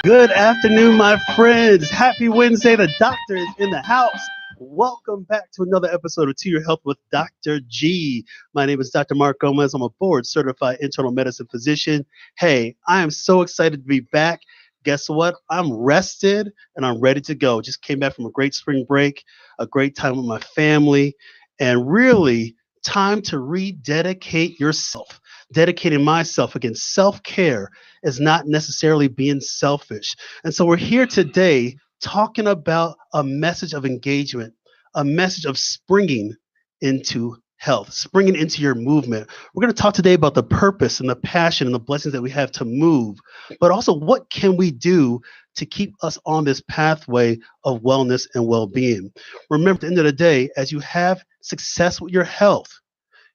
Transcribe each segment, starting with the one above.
Good afternoon, my friends. Happy Wednesday. The doctor is in the house. Welcome back to another episode of To Your Health with Dr. G. My name is Dr. Mark Gomez. I'm a board certified internal medicine physician. Hey, I am so excited to be back. Guess what? I'm rested and I'm ready to go. Just came back from a great spring break, a great time with my family, and really time to rededicate yourself. Dedicating myself again. Self-care is not necessarily being selfish. And so we're here today talking about a message of engagement, a message of springing into health, springing into your movement. We're going to talk today about the purpose and the passion and the blessings that we have to move, but also what can we do to keep us on this pathway of wellness and well-being. Remember, at the end of the day, as you have success with your health,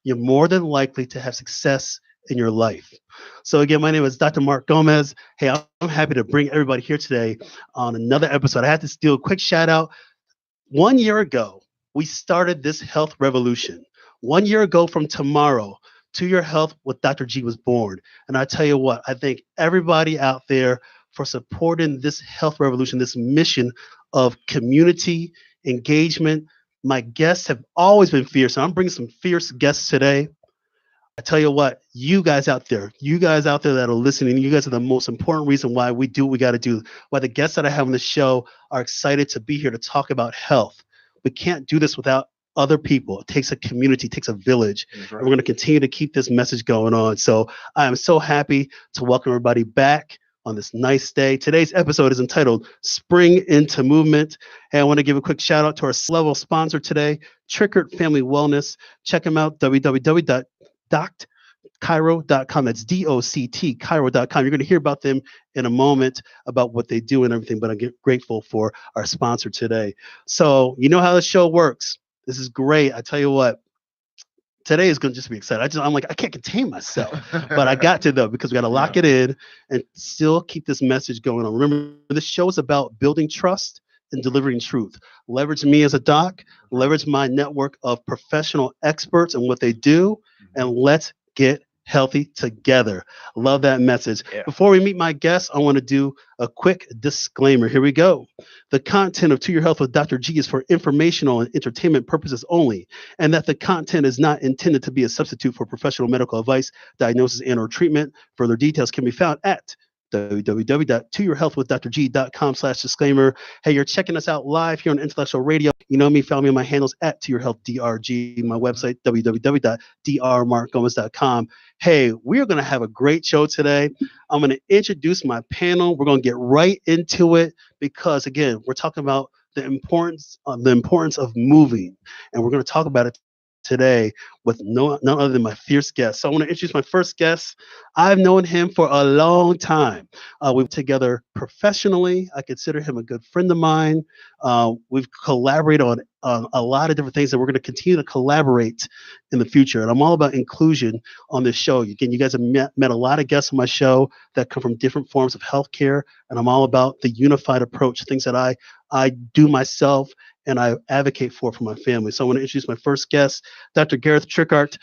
you're more than likely to have success in your life. So again, my name is Dr. Mark Gomez. Hey, I'm happy to bring everybody here today on another episode. I had to do a quick shout out. 1 year ago, we started this health revolution. 1 year ago from tomorrow, To Your Health with Dr. G was born. And I tell you what, I thank everybody out there for supporting this health revolution, this mission of community engagement. My guests have always been fierce, and I'm bringing some fierce guests today. I tell you what, you guys out there that are listening, you guys are the most important reason why we do what we got to do, why the guests that I have on the show are excited to be here to talk about health. We can't do this without other people. It takes a community, it takes a village. Right. And we're going to continue to keep this message going on. So I am so happy to welcome everybody back on this nice day. Today's episode is entitled Spring into Movement. And I want to give a quick shout out to our level sponsor today, Trickered Family Wellness. Check them out, www.doctchiro.com. That's DOCT, Chiro.com. You're going to hear about them in a moment, about what they do and everything, but I'm grateful for our sponsor today. So you know how the show works. This is great. I tell you what, today is going to just be exciting. I'm like, I can't contain myself, but I got to though, because we got to lock it in and still keep this message going on. Remember, this show is about building trust and delivering truth. Leverage me as a doc, leverage my network of professional experts and what they do, and let's get healthy together. Love that message. Yeah. Before we meet my guests, I want to do a quick disclaimer. Here we go. The content of To Your Health with Dr. G is for informational and entertainment purposes only, and that the content is not intended to be a substitute for professional medical advice, diagnosis, and or treatment. Further details can be found at www.toyourhealthwithdrg.com/disclaimer. Hey, you're checking us out live here on Intellectual Radio. You know me, follow me on my handles at To Your Health DRG, my website, www.drmarkgomez.com. Hey, we are going to have a great show today. I'm going to introduce my panel. We're going to get right into it because, again, we're talking about the importance of moving, and we're going to talk about it today with none other than my fierce guest. So I want to introduce my first guest. I've known him for a long time. We've together professionally. I consider him a good friend of mine. We've collaborated on a lot of different things, and we're going to continue to collaborate in the future. And I'm all about inclusion on this show. Again, you guys have met a lot of guests on my show that come from different forms of healthcare, and I'm all about the unified approach, things that I do myself and I advocate for my family. So I want to introduce my first guest, Dr. Gareth Trickart,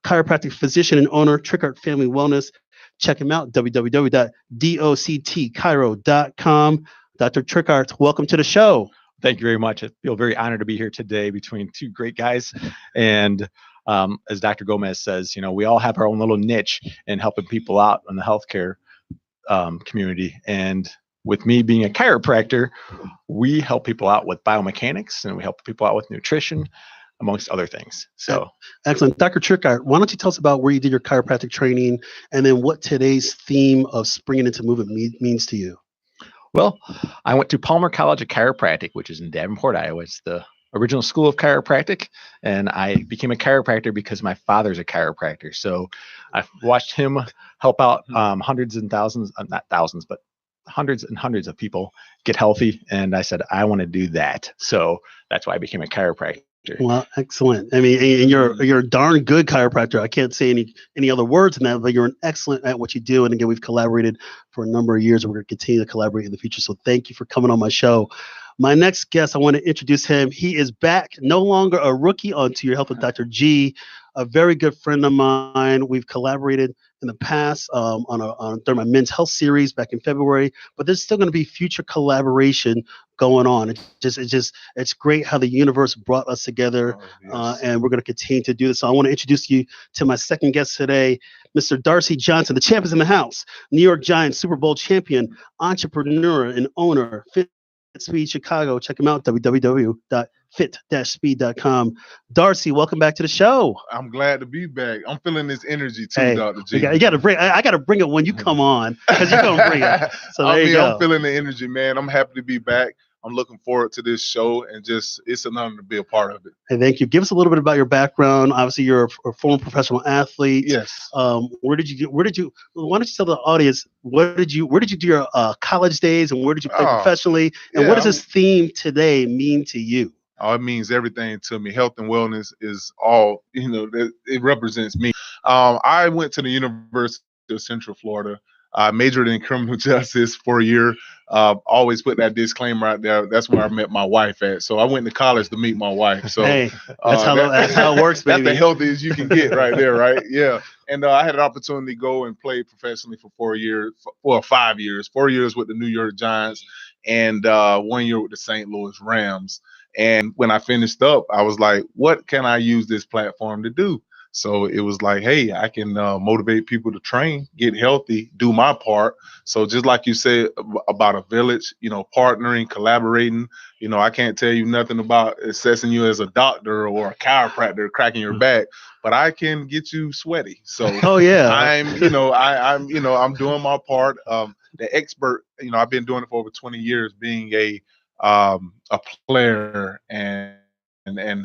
chiropractic physician and owner, Trickart Family Wellness. Check him out, www.doctchiro.com. Dr. Trickart, welcome to the show. Thank you very much. I feel very honored to be here today between two great guys. And as Dr. Gomez says, we all have our own little niche in helping people out in the healthcare community. And with me being a chiropractor, we help people out with biomechanics and we help people out with nutrition, amongst other things. So excellent. Dr. Trickart, why don't you tell us about where you did your chiropractic training and then what today's theme of springing into movement means to you? Well, I went to Palmer College of Chiropractic, which is in Davenport, Iowa. It's the original school of chiropractic. And I became a chiropractor because my father's a chiropractor. So I've watched him help out hundreds and thousands, not thousands, but hundreds and hundreds of people get healthy. And I said, I want to do that. So that's why I became a chiropractor. Well, excellent. I mean, and you're a darn good chiropractor. I can't say any other words in that, but you're an excellent at what you do. And again, we've collaborated for a number of years, and we're going to continue to collaborate in the future. So thank you for coming on my show. My next guest, I want to introduce him. He is back, no longer a rookie on To Your Health with Dr. G. a very good friend of mine. We've collaborated in the past during my men's health series back in February, but there's still going to be future collaboration going on. It's great how the universe brought us together, and we're going to continue to do this. So I want to introduce you to my second guest today, Mr. Darcy Johnson. The champ is in the house. New York Giants Super Bowl champion, entrepreneur, and owner. Fit Speed Chicago. Check him out, www.fit-speed.com. Darcy, welcome back to the show. I'm glad to be back. I'm feeling this energy too, Hey, Dr. G. you got to bring. I got to bring it when you come on because you're gonna bring it. So there you go. I'm feeling the energy, man. I'm happy to be back. I'm looking forward to this show, and it's an honor to be a part of it. Hey, thank you. Give us a little bit about your background. Obviously, you're a former professional athlete. Yes. Where did you? Why don't you tell the audience where did you do your college days, and where did you play professionally, and what does this theme today mean to you? Oh, it means everything to me. Health and wellness is all, it represents me. I went to the University of Central Florida. I majored in criminal justice for a year. Always put that disclaimer out there. That's where I met my wife at. So I went to college to meet my wife. So hey, that's how it works, baby. That's the healthiest you can get right there, right? Yeah. And I had an opportunity to go and play professionally for 5 years. 4 years with the New York Giants and 1 year with the St. Louis Rams. And when I finished up, I was like, what can I use this platform to do? So it was like, hey, I can motivate people to train, get healthy, do my part. So just like you said about a village, partnering, collaborating, I can't tell you nothing about assessing you as a doctor or a chiropractor cracking your back, but I can get you sweaty. So I'm doing my part. The expert, I've been doing it for over 20 years, being a player and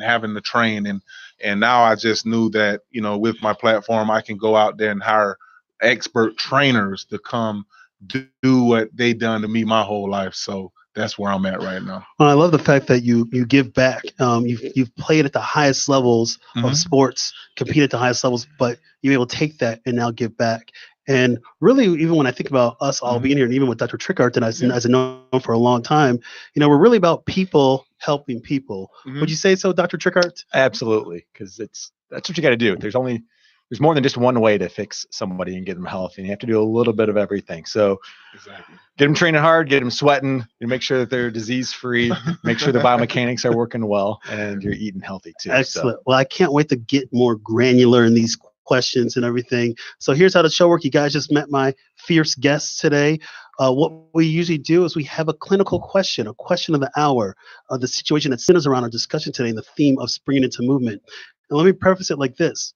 having to train and now I just knew that with my platform I can go out there and hire expert trainers to come do what they done to me my whole life. So that's where I'm at right now. Well, I love the fact that you give back. You've played at the highest levels of sports, compete at the highest levels, but you're able to take that and now give back. And really, even when I think about us all being here, and even with Dr. Trickart, that I've known for a long time, we're really about people helping people. Would you say so, Dr. Trickart? Absolutely, because that's what you got to do. There's more than just one way to fix somebody and get them healthy. And you have to do a little bit of everything. So get them training hard, get them sweating, and make sure that they're disease-free, make sure the biomechanics are working well, and you're eating healthy too. Excellent. So. Well, I can't wait to get more granular in these questions and everything. So here's how the show works. You guys just met my fierce guests today. What we usually do is we have a clinical question, a question of the hour, the situation that centers around our discussion today, and the theme of springing into movement. And let me preface it like this.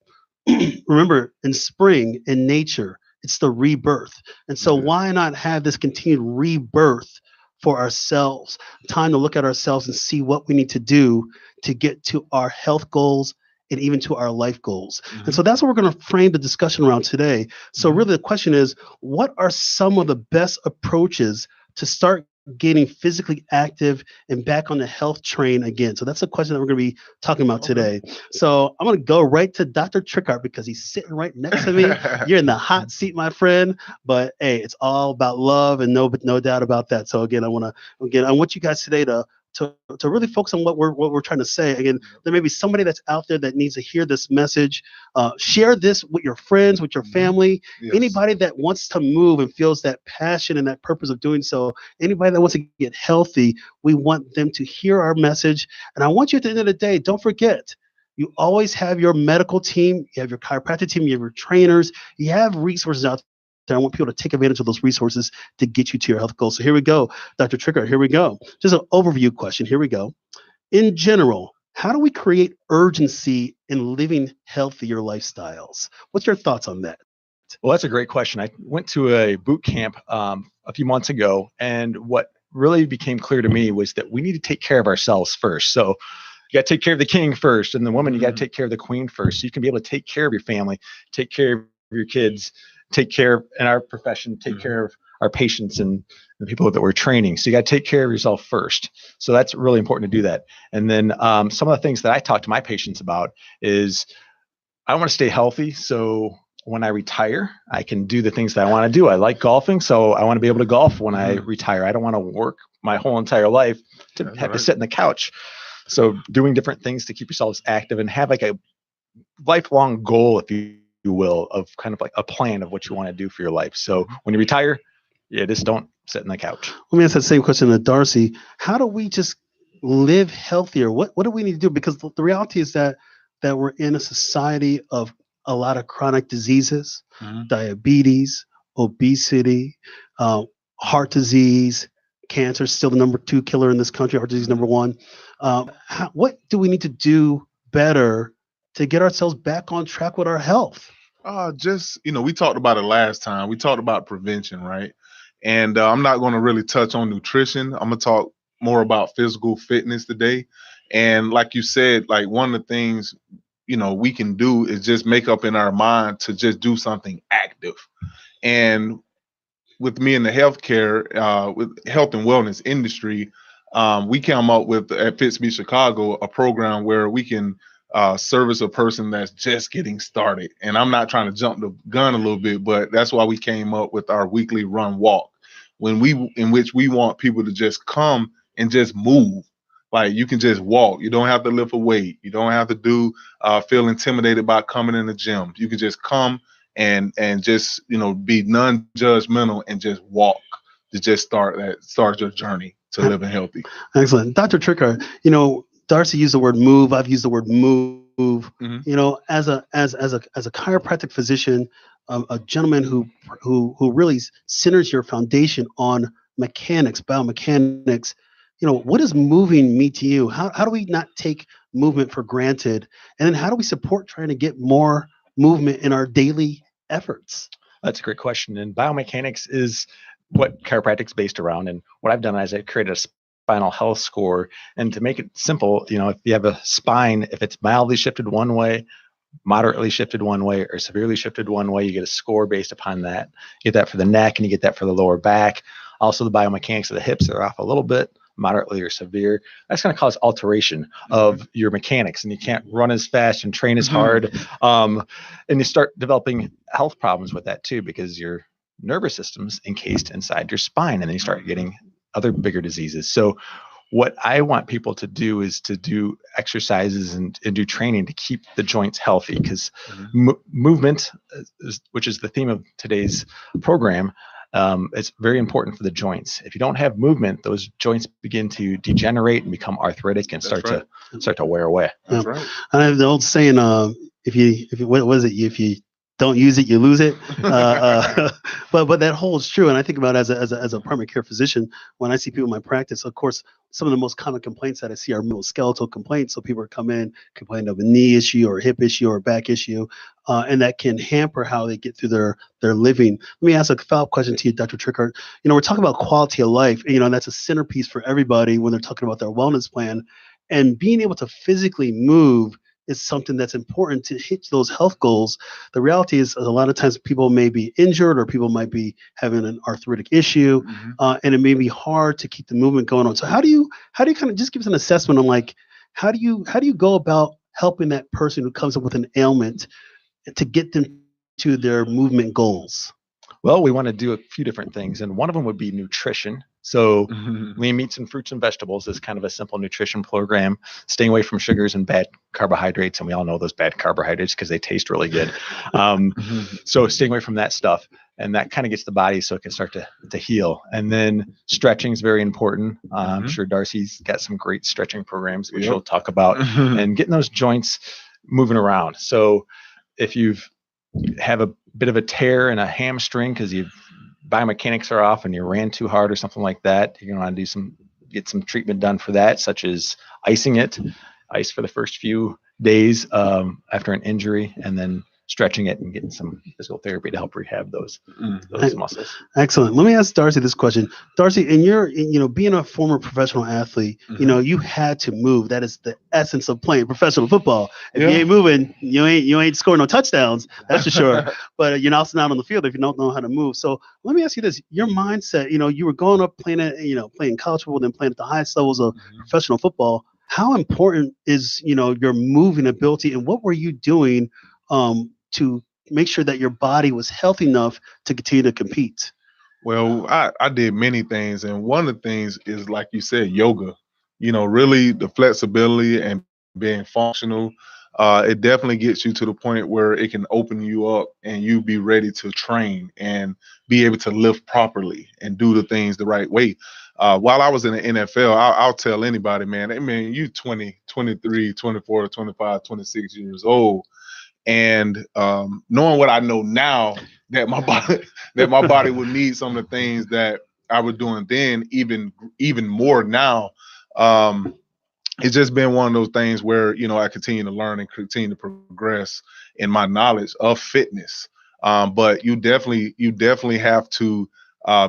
Remember, in spring, in nature, it's the rebirth. And so why not have this continued rebirth for ourselves? Time to look at ourselves and see what we need to do to get to our health goals and even to our life goals. And so that's what we're going to frame the discussion around today. So really the question is, what are some of the best approaches to start getting physically active and back on the health train again? So that's a question that we're going to be talking about today. So I'm going to go right to Dr. Trickart because he's sitting right next to me. You're in the hot seat, my friend. But hey, it's all about love and no doubt about that. So again, I want you guys today to really focus on what we're trying to say. Again, there may be somebody that's out there that needs to hear this message. Share this with your friends, with your family, anybody that wants to move and feels that passion and that purpose of doing so. Anybody that wants to get healthy, we want them to hear our message. And I want you at the end of the day, don't forget, you always have your medical team, you have your chiropractic team, you have your trainers, you have resources out there. I want people to take advantage of those resources to get you to your health goals. So here we go, Dr. Trickart, here we go. Just an overview question, here we go. In general, how do we create urgency in living healthier lifestyles? What's your thoughts on that? Well, that's a great question. I went to a boot camp a few months ago, and what really became clear to me was that we need to take care of ourselves first. So you got to take care of the king first, and the woman, you got to take care of the queen first. So you can be able to take care of your family, take care of your kids, take care of, in our profession, take care of our patients and the people that we're training. So you got to take care of yourself first. So that's really important to do that. And then some of the things that I talk to my patients about is I want to stay healthy. So when I retire, I can do the things that I want to do. I like golfing, so I want to be able to golf when I retire. I don't want to work my whole entire life to have to sit on the couch. So doing different things to keep yourselves active and have like a lifelong goal, if you will, of kind of like a plan of what you want to do for your life. So when you retire, just don't sit on the couch. Let me ask that same question to Darcy. How do we just live healthier? What do we need to do? Because the reality is that we're in a society of a lot of chronic diseases, diabetes, obesity, heart disease, cancer is still the number 2 killer in this country. Heart disease number 1. What do we need to do better to get ourselves back on track with our health? Just, we talked about it last time. We talked about prevention, right? And I'm not going to really touch on nutrition. I'm going to talk more about physical fitness today. And like you said, like one of the things, we can do is just make up in our mind to just do something active. And with me in the healthcare, with health and wellness industry, we came up with at Fitsby Chicago a program where we can service a person that's just getting started. And I'm not trying to jump the gun a little bit, but that's why we came up with our weekly run walk, in which we want people to just come and just move. Like you can just walk. You don't have to lift a weight. You don't have to feel intimidated about coming in the gym. You can just come and just be non-judgmental and just walk to just start your journey to living healthy. Excellent. Dr. Trickard, Darcy used the word move. I've used the word move. As a chiropractic physician, a gentleman who really centers your foundation on mechanics, biomechanics. What does moving mean to you? How do we not take movement for granted? And then how do we support trying to get more movement in our daily efforts? That's a great question. And biomechanics is what chiropractic is based around. And what I've done is I created a spinal health score. And to make it simple, if you have a spine, if it's mildly shifted one way, moderately shifted one way, or severely shifted one way, you get a score based upon that. You get that for the neck and you get that for the lower back. Also, the biomechanics of the hips are off a little bit, moderately or severe. That's going to cause alteration of your mechanics, and you can't run as fast and train as hard. And you start developing health problems with that too, because your nervous system's encased inside your spine, and then you start getting other bigger diseases. So what I want people to do is to do exercises and do training to keep the joints healthy, because movement, which is the theme of today's program, it's very important for the joints. If you don't have movement, those joints begin to degenerate and become arthritic and start to wear away. That's right. I have the old saying, if you what was it? If you don't use it, you lose it. But that holds true. And I think about it as a primary care physician, when I see people in my practice, of course, some of the most common complaints that I see are musculoskeletal complaints. So people are coming in complaining of a knee issue or a hip issue or a back issue, and that can hamper how they get through their living. Let me ask a follow-up question to you, Dr. Trickard. We're talking about quality of life, and that's a centerpiece for everybody when they're talking about their wellness plan. And being able to physically move is something that's important to hit those health goals. The reality is a lot of times people may be injured or people might be having an arthritic issue, and it may be hard to keep the movement going on. So how do you kind of just give us an assessment on like, how do you go about helping that person who comes up with an ailment to get them to their movement goals? Well, we want to do a few different things, and one of them would be nutrition. So lean meats and fruits and vegetables is kind of a simple nutrition program, staying away from sugars and bad carbohydrates. And we all know those bad carbohydrates because they taste really good. So staying away from that stuff. And that kind of gets the body so it can start to heal. And then stretching is very important. I'm sure Darcy's got some great stretching programs, which she'll talk about, and getting those joints moving around. So if you've have a bit of a tear in a hamstring because your biomechanics are off and you ran too hard or something like that, you're going to want to get some treatment done for that, such as icing it, ice for the first few days after an injury, and then stretching it and getting some physical therapy to help rehab those muscles. Excellent. Let me ask Darcy this question. Darcy, in your, being a former professional athlete, you had to move. That is the essence of playing professional football. If you ain't moving, you ain't scoring no touchdowns. That's for sure. But you're also not on the field if you don't know how to move. So let me ask you this: your mindset. You were going up playing at, playing college football, then playing at the highest levels of professional football. How important is your moving ability, and what were you doing to make sure that your body was healthy enough to continue to compete? Well, I did many things. And one of the things is, like you said, yoga, really the flexibility and being functional. it definitely gets you to the point where it can open you up and you be ready to train and be able to lift properly and do the things the right way. While I was in the NFL, I'll tell anybody, man, I mean, you 20, 23, 24, 25, 26 years old. And knowing what I know now, that my body would need some of the things that I was doing then, even more now. It's just been one of those things where I continue to learn and continue to progress in my knowledge of fitness. But you definitely have to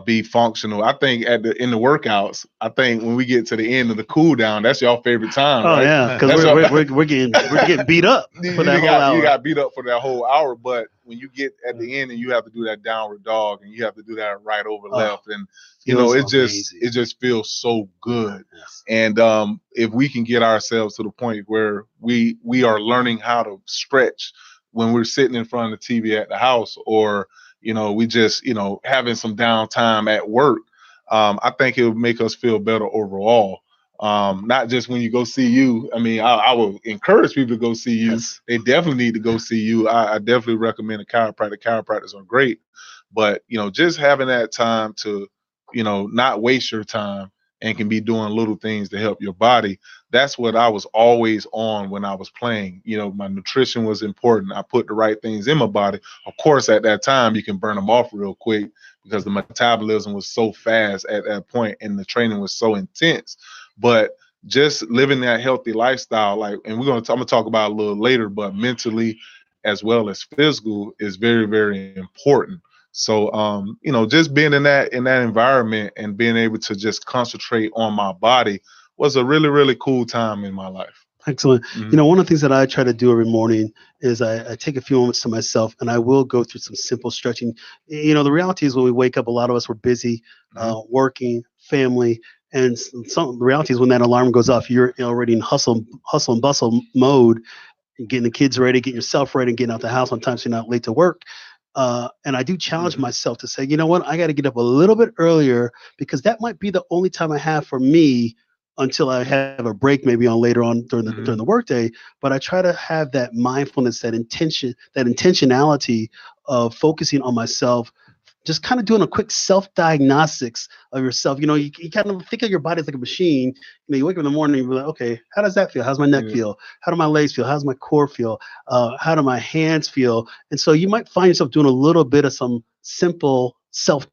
be functional. I think in the workouts, I think when we get to the end of the cool down, that's your favorite time, Oh right? yeah, because we're getting beat up for that whole hour. You got beat up for that whole hour, but when you get at the end and you have to do that downward dog and you have to do that right over left, and it just feels so good. Yes. And if we can get ourselves to the point where we are learning how to stretch when we're sitting in front of the TV at the house, or we just having some downtime at work, I think it would make us feel better overall. Not just when you go see you. I mean, I will encourage people to go see you. Yes. They definitely need to go see you. I definitely recommend a chiropractor. Chiropractors are great, but just having that time to not waste your time and can be doing little things to help your body. That's what I was always on when I was playing. My nutrition was important. I put the right things in my body. Of course, at that time, you can burn them off real quick because the metabolism was so fast at that point and the training was so intense. But just living that healthy lifestyle, and I'm gonna talk about it a little later, but mentally as well as physical is very, very important. So, just being in that environment and being able to just concentrate on my body was a really, really cool time in my life. Excellent. Mhm. One of the things that I try to do every morning is I take a few moments to myself and I will go through some simple stretching. The reality is when we wake up, a lot of us were busy, working, family, and the reality is when that alarm goes off, you're already in hustle and bustle mode, getting the kids ready, getting yourself ready, getting out the house on time so you're not late to work. And I do challenge myself to say, you know what, I got to get up a little bit earlier because that might be the only time I have for me until I have a break maybe on later on during the workday. But I try to have that mindfulness, that intentionality of focusing on myself, just kind of doing a quick self-diagnostics of yourself. You kind of think of your body as like a machine. You wake up in the morning and you're like, okay, how does that feel? How's my neck feel? How do my legs feel? How's my core feel? How do my hands feel? And so you might find yourself doing a little bit of some simple self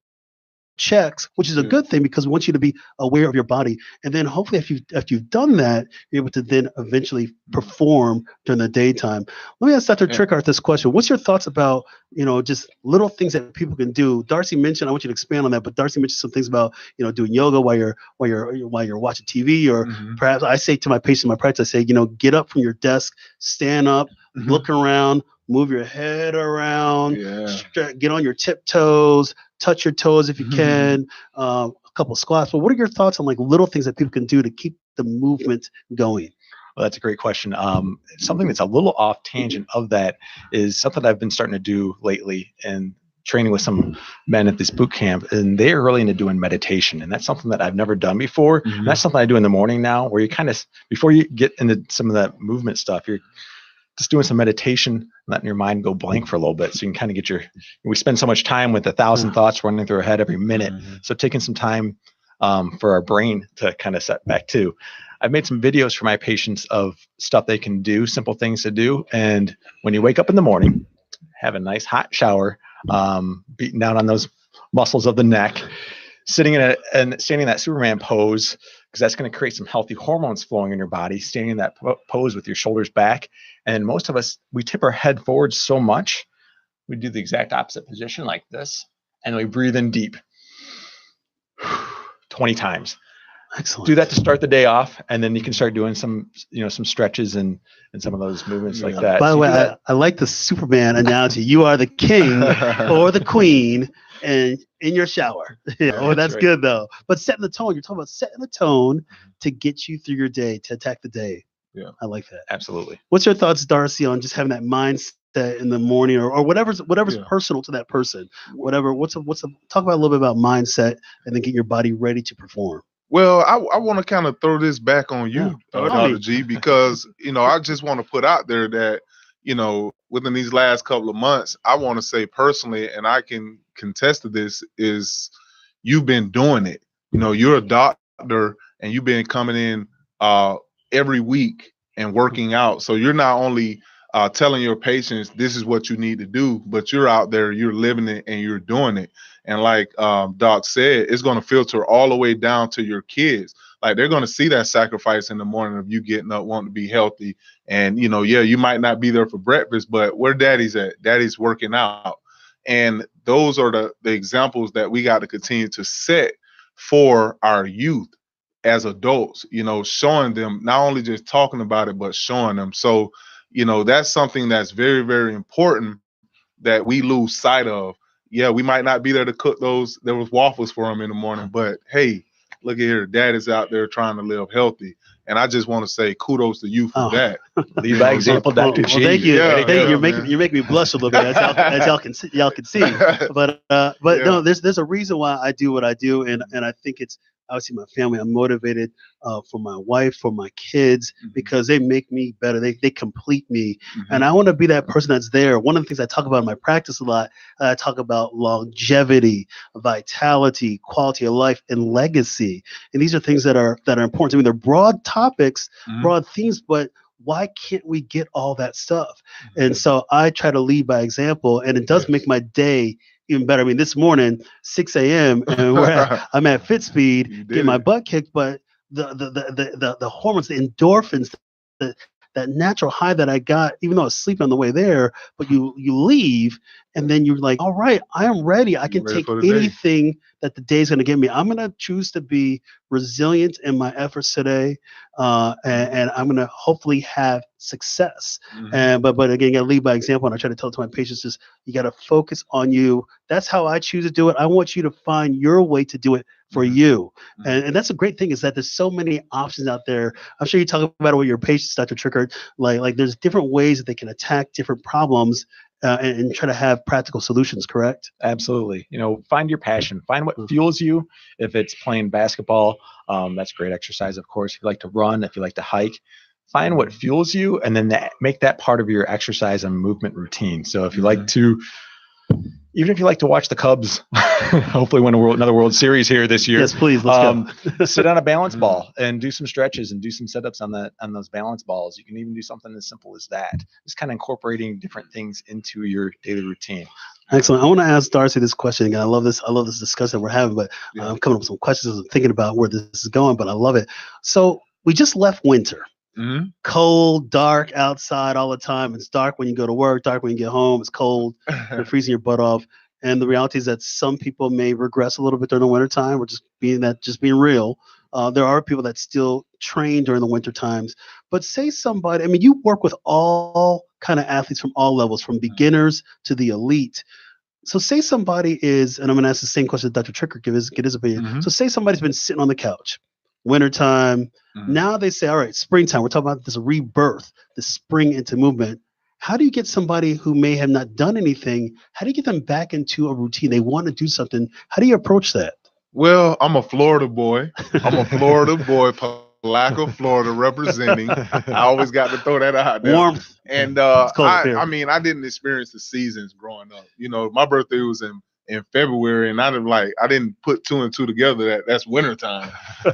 checks, which is a good thing because we want you to be aware of your body. And then hopefully if you've done that, you're able to then eventually perform during the daytime. Let me ask Dr. Trickart this question. What's your thoughts about, just little things that people can do? Darcy mentioned, I want you to expand on that, but Darcy mentioned some things about, doing yoga while you're watching TV, or perhaps I say to my patients in my practice, I say, get up from your desk, stand up, look around, move your head around, get on your tiptoes, touch your toes if you can, a couple squats. But what are your thoughts on little things that people can do to keep the movement going? Well, that's a great question. Something that's a little off tangent of that is something I've been starting to do lately and training with some men at this boot camp, and they are really into doing meditation. And that's something that I've never done before. And that's something I do in the morning now, where you kind of, before you get into some of that movement stuff, you're just doing some meditation, letting your mind go blank for a little bit. So you can kind of we spend so much time with 1,000 thoughts running through our head every minute. So taking some time for our brain to kind of set back too. I've made some videos for my patients of stuff they can do, simple things to do. And when you wake up in the morning, have a nice hot shower, beating down on those muscles of the neck, sitting and standing in that Superman pose, because that's going to create some healthy hormones flowing in your body, standing in that pose with your shoulders back. And most of us, we tip our head forward so much, we do the exact opposite position like this, and we breathe in deep 20 times. Excellent. Do that to start the day off, and then you can start doing some stretches and some of those movements like that. By the way, I like the Superman analogy. You are the king or the queen, and in your shower. That's right. Good though. But setting the tone. You're talking about setting the tone to get you through your day, to attack the day. Yeah, I like that. Absolutely. What's your thoughts, Darcy, on just having that mindset in the morning, or whatever's personal to that person? Whatever. Talk about a little bit about mindset, and then get your body ready to perform. Well, I want to kind of throw this back on Yeah, you, throw it on Dr. me. G, because I just want to put out there that within these last couple of months, I want to say personally, and I can contest to this, is you've been doing it. You're a doctor, and you've been coming in every week and working out. So you're not only telling your patients this is what you need to do, but you're out there, you're living it, and you're doing it. And like Doc said, it's going to filter all the way down to your kids. Like they're going to see that sacrifice in the morning of you getting up, wanting to be healthy. And, yeah, you might not be there for breakfast, but where daddy's at? Daddy's working out. And those are the examples that we got to continue to set for our youth as adults, showing them, not only just talking about it, but showing them. So, that's something that's very, very important that we lose sight of. Yeah, we might not be there to cook those waffles for them in the morning, but hey, look at here, dad is out there trying to live healthy. And I just want to say kudos to you for Oh, that. Lead by example, well, Dr. well, G. thank you. Yeah, Thank you. yeah, You're making me blush a little bit, as y'all can see. But Yeah. no, there's a reason why I do what I do, and I think it's obviously my family. I'm motivated for my wife, for my kids, because they make me better. They complete me, and I want to be that person that's there. One of the things I talk about in my practice a lot, I talk about longevity, vitality, quality of life, and legacy. And these are things that are important to me. They're broad topics, broad themes, but why can't we get all that stuff? And so I try to lead by example, and it does make my day even better. I mean, this morning, 6 a.m., and I'm at fit speed, getting my butt kicked, but the hormones, the endorphins, that natural high that I got, even though I was sleeping on the way there, but you leave, and then you're like, all right, I am ready. I can Ready take for the day. anything that the day's going to give me. I'm going to choose to be resilient in my efforts today, and I'm going to hopefully have success. And but again, I lead by example, and I try to tell it to my patients is you got to focus on you. That's how I choose to do it. I want you to find your way to do it for you. And that's a great thing is that there's so many options out there. I'm sure you talk about it with your patients, Dr. Trickert. Like there's different ways that they can attack different problems and try to have practical solutions. Correct? Absolutely. Find your passion. Find what fuels you. If it's playing basketball, that's great exercise, of course. If you like to run, if you like to hike, find what fuels you, and then make that part of your exercise and movement routine. So if you like to, even if you like to watch the Cubs, hopefully win another World Series here this year. Yes, please. Let's go. Sit on a balance ball and do some stretches and do some setups on those balance balls. You can even do something as simple as that. Just kind of incorporating different things into your daily routine. Excellent. I want to ask Darcy this question again. I love this discussion that we're having, but I'm coming up with some questions. I'm thinking about where this is going, but I love it. So we just left winter. Cold, dark outside all the time. It's dark when you go to work, dark when you get home. It's cold. You're freezing your butt off. And the reality is that some people may regress a little bit during the wintertime. We're just being real. There are people that still train during the winter times. But say somebody, I mean, you work with all kind of athletes from all levels, from beginners to the elite. So say somebody is, and I'm going to ask the same question that Dr. Tricker get his opinion. So say somebody's been sitting on the couch, wintertime. Now they say, all right, springtime. We're talking about this rebirth, this spring into movement. How do you get somebody who may have not done anything? How do you get them back into a routine? They want to do something. How do you approach that? Well, I'm a Florida boy. Palaco, Florida, representing. I always got to throw that out there. Warmth. And It's cold up here. I mean, I didn't experience the seasons growing up. My birthday was in February, and I didn't put two and two together. That's wintertime.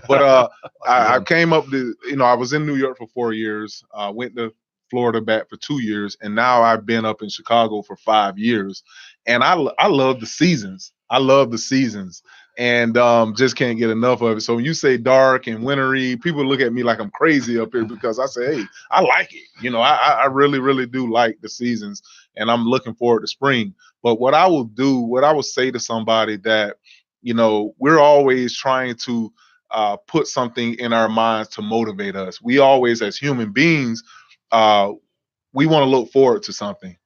But I came up to, I was in New York for 4 years. Went to Florida back for 2 years, and now I've been up in Chicago for 5 years. And I love the seasons. And just can't get enough of it. So when you say dark and wintry, people look at me like I'm crazy up here because I say, hey, I like it. I really, really do like the seasons, and I'm looking forward to spring. But what I will say to somebody that, we're always trying to put something in our minds to motivate us. We always, as human beings, we want to look forward to something.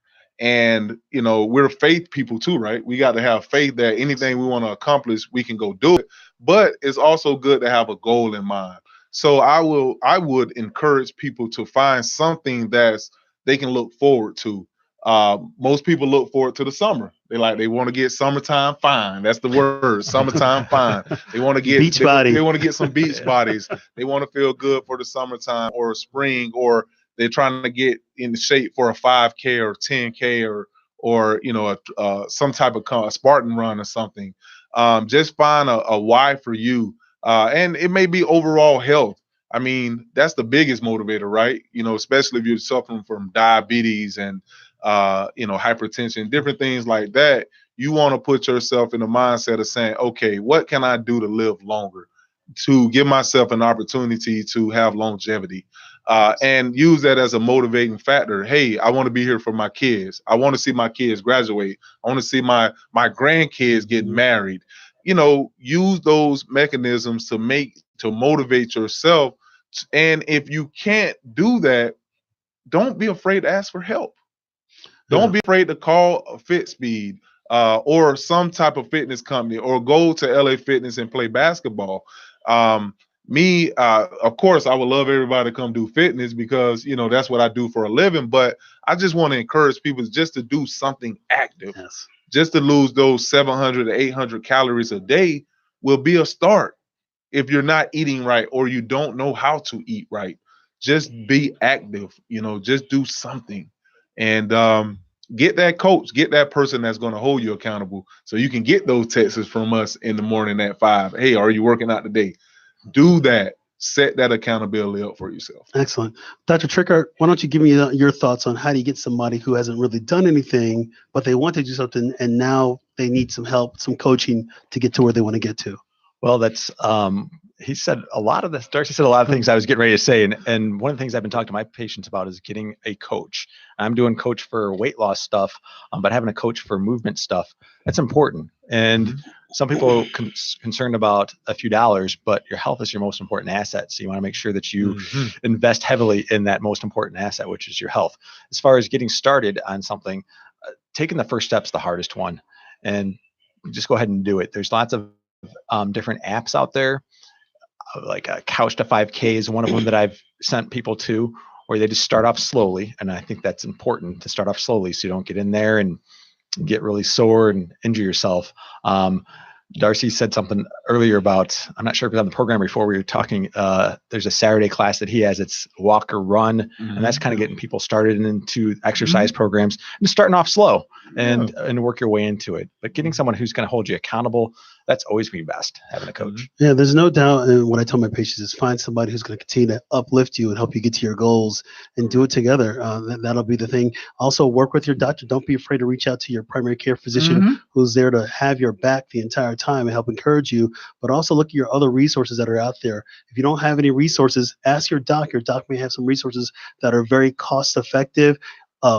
And, we're faith people too, right? We got to have faith that anything we want to accomplish, we can go do it. But it's also good to have a goal in mind. So I would encourage people to find something they can look forward to. Most people look forward to the summer. They want to get summertime fine. That's the word, summertime fine. They want to get Beach body. They want to get some beach bodies. They want to feel good for the summertime or spring, or they're trying to get in shape for a 5K or 10K or some type of a Spartan run or something. Just find a why for you, and it may be overall health. I mean, that's the biggest motivator, right? Especially if you're suffering from diabetes and hypertension, different things like that. You want to put yourself in the mindset of saying, okay, what can I do to live longer, to give myself an opportunity to have longevity, and use that as a motivating factor. Hey, I want to be here for my kids. I want to see my kids graduate. I want to see my grandkids get married. Use those mechanisms to motivate yourself. And if you can't do that, don't be afraid to ask for help. Don't be afraid to call a FitSpeed or some type of fitness company, or go to LA Fitness and play basketball. Of course, I would love everybody to come do fitness because, that's what I do for a living. But I just want to encourage people just to do something active. Yes. Just to lose those 700 to 800 calories a day will be a start. If you're not eating right or you don't know how to eat right, just be active, just do something. And get that coach, get that person that's going to hold you accountable, so you can get those texts from us in the morning at 5. Hey, are you working out today? Do that. Set that accountability up for yourself. Excellent. Dr. Trickert, why don't you give me your thoughts on how do you get somebody who hasn't really done anything, but they want to do something and now they need some help, some coaching to get to where they want to get to? Well, that's he said a lot of this. Darcy said a lot of things I was getting ready to say, and one of the things I've been talking to my patients about is getting a coach. I'm doing coach for weight loss stuff, but having a coach for movement stuff, that's important. And some people are concerned about a few dollars, but your health is your most important asset. So you want to make sure that you invest heavily in that most important asset, which is your health. As far as getting started on something, taking the first step's the hardest one, and just go ahead and do it. There's lots of different apps out there, like Couch to 5K is one of them that I've sent people to, where they just start off slowly. And I think that's important to start off slowly so you don't get in there and get really sore and injure yourself. Darcy said something earlier about, I'm not sure if it was on the program before we were talking, there's a Saturday class that he has. It's walk or run. And that's kind of getting people started into exercise programs and starting off slow and work your way into it. But getting someone who's going to hold you accountable, that's always going to be best, having a coach. Yeah, there's no doubt. And what I tell my patients is find somebody who's going to continue to uplift you and help you get to your goals and do it together. That'll be the thing. Also, work with your doctor. Don't be afraid to reach out to your primary care physician who's there to have your back the entire time and help encourage you. But also look at your other resources that are out there. If you don't have any resources, ask your doc. Your doc may have some resources that are very cost effective.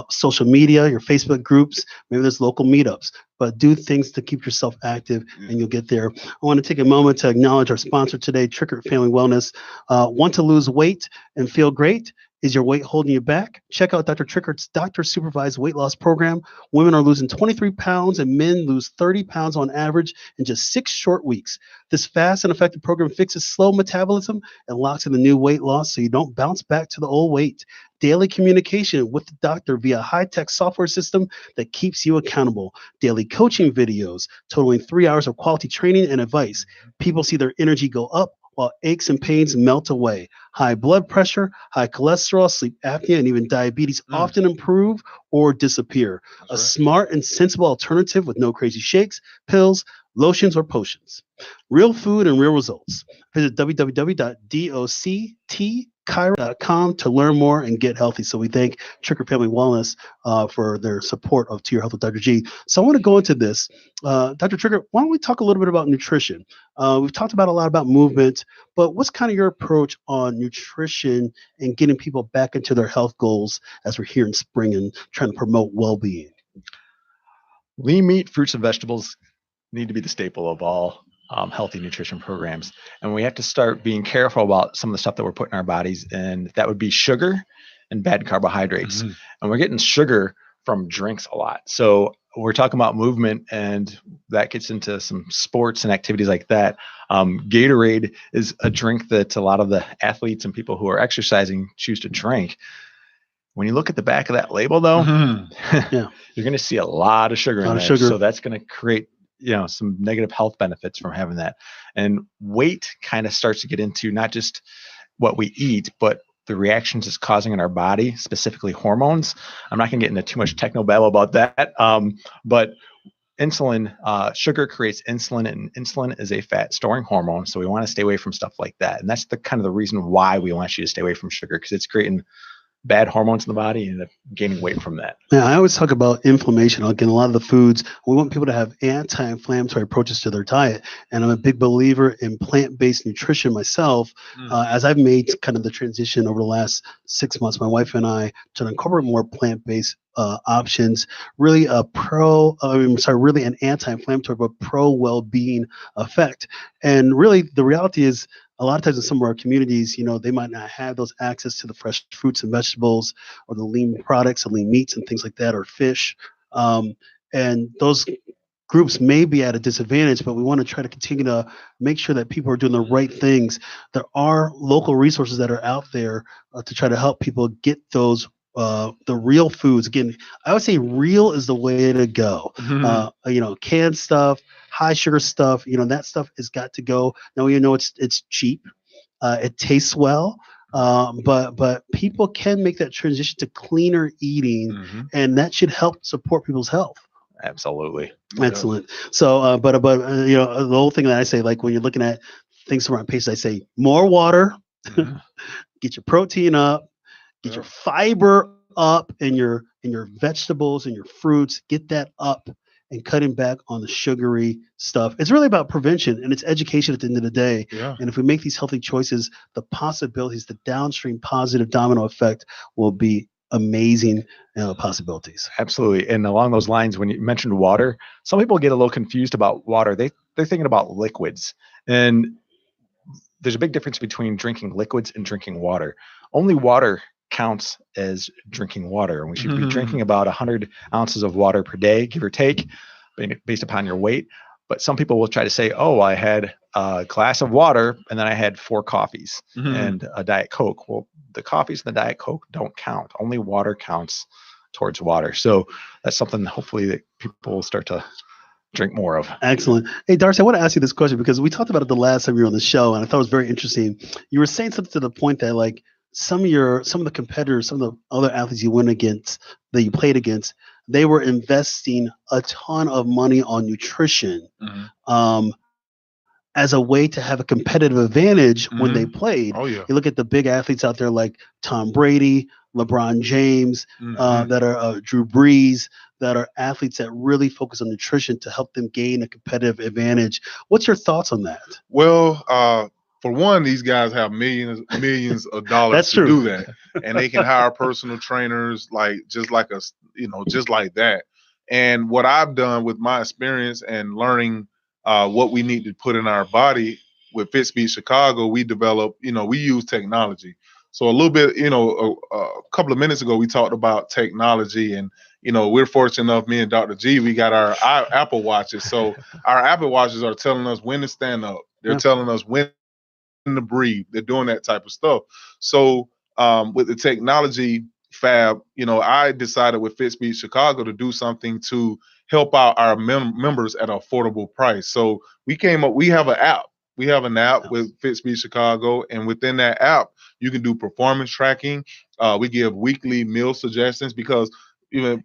Social media, your Facebook groups, maybe there's local meetups, but do things to keep yourself active and you'll get there. I want to take a moment to acknowledge our sponsor today, Trickert Family Wellness. Want to lose weight and feel great? Is your weight holding you back? Check out Dr. Trickert's doctor-supervised weight loss program. Women are losing 23 pounds and men lose 30 pounds on average in just 6 short weeks. This fast and effective program fixes slow metabolism and locks in the new weight loss so you don't bounce back to the old weight. Daily communication with the doctor via high-tech software system that keeps you accountable. Daily coaching videos totaling 3 hours of quality training and advice. People see their energy go up while aches and pains melt away. High blood pressure, high cholesterol, sleep apnea, and even diabetes often improve or disappear. A smart and sensible alternative with no crazy shakes, pills, lotions, or potions. Real food and real results. Visit www.doctchiro.com to learn more and get healthy. So we thank Trickert Family Wellness for their support of To Your Health with Dr. G. So I want to go into this. Dr. Trickert, why don't we talk a little bit about nutrition? We've talked about a lot about movement, but what's kind of your approach on nutrition and getting people back into their health goals as we're here in spring and trying to promote well-being? Lean meat, fruits, and vegetables need to be the staple of all healthy nutrition programs. And we have to start being careful about some of the stuff that we're putting in our bodies. And that would be sugar and bad carbohydrates. And we're getting sugar from drinks a lot. So we're talking about movement, and that gets into some sports and activities like that. Gatorade is a drink that a lot of the athletes and people who are exercising choose to drink. When you look at the back of that label, though, Yeah. you're going to see a lot of sugar A lot in of there. sugar. So that's going to create, some negative health benefits from having that. And weight kind of starts to get into not just what we eat, but the reactions it's causing in our body, specifically hormones. I'm not going to get into too much technobabble about that. But insulin, sugar creates insulin, and insulin is a fat storing hormone. So we want to stay away from stuff like that. And that's the kind of the reason why we want you to stay away from sugar, because it's creating bad hormones in the body and gaining weight from that. Yeah, I always talk about inflammation. Again, a lot of the foods, we want people to have anti-inflammatory approaches to their diet. And I'm a big believer in plant-based nutrition myself. As I've made kind of the transition over the last 6 months, my wife and I, to incorporate more plant-based options, really really an anti-inflammatory but pro-well-being effect. And really, the reality is, a lot of times in some of our communities, they might not have those access to the fresh fruits and vegetables or the lean products and lean meats and things like that, or fish. And those groups may be at a disadvantage, but we want to try to continue to make sure that people are doing the right things. There are local resources that are out there to try to help people get those the real foods. Again, I would say real is the way to go. Canned stuff, high sugar stuff, that stuff has got to go. Now it's cheap, it tastes well, but people can make that transition to cleaner eating, and that should help support people's health. Absolutely. Excellent. So, but the whole thing that I say, like when you're looking at things from our pages, I say more water, get your protein up, get your fiber up, and your vegetables and your fruits, get that up, and cutting back on the sugary stuff. It's really about prevention, and it's education at the end of the day. Yeah. And if we make these healthy choices, the possibilities, the downstream positive domino effect will be amazing possibilities. Absolutely. And along those lines, when you mentioned water, some people get a little confused about water. They're thinking about liquids. And there's a big difference between drinking liquids and drinking water. Only water counts as drinking water. And we should be drinking about 100 ounces of water per day, give or take, based upon your weight. But some people will try to say, oh, I had a glass of water and then I had 4 coffees and a Diet Coke. Well, the coffees and the Diet Coke don't count. Only water counts towards water. So that's something hopefully that people will start to drink more of. Excellent. Hey, Darcy, I want to ask you this question because we talked about it the last time you were on the show, and I thought it was very interesting. You were saying something to the point that, like, some of the competitors, some of the other athletes you went against, that you played against, they were investing a ton of money on nutrition as a way to have a competitive advantage when they played. Oh, yeah. You look at the big athletes out there like Tom Brady, LeBron James, that are Drew Brees, that are athletes that really focus on nutrition to help them gain a competitive advantage. What's your thoughts on that? Well, for one, these guys have millions of dollars to do that, and they can hire personal trainers just like that. And what I've done with my experience and learning what we need to put in our body with FitSpeed Chicago, we develop, we use technology. So a little bit, a couple of minutes ago, we talked about technology, and we're fortunate enough, me and Dr. G, we got our Apple Watches. So our Apple Watches are telling us when to stand up. They're telling us when to breathe. They're doing that type of stuff. So with the technology fab, I decided with FitSpeed Chicago to do something to help out our members at an affordable price. So we have an app. We have an app with FitSpeed Chicago, and within that app, you can do performance tracking. We give weekly meal suggestions because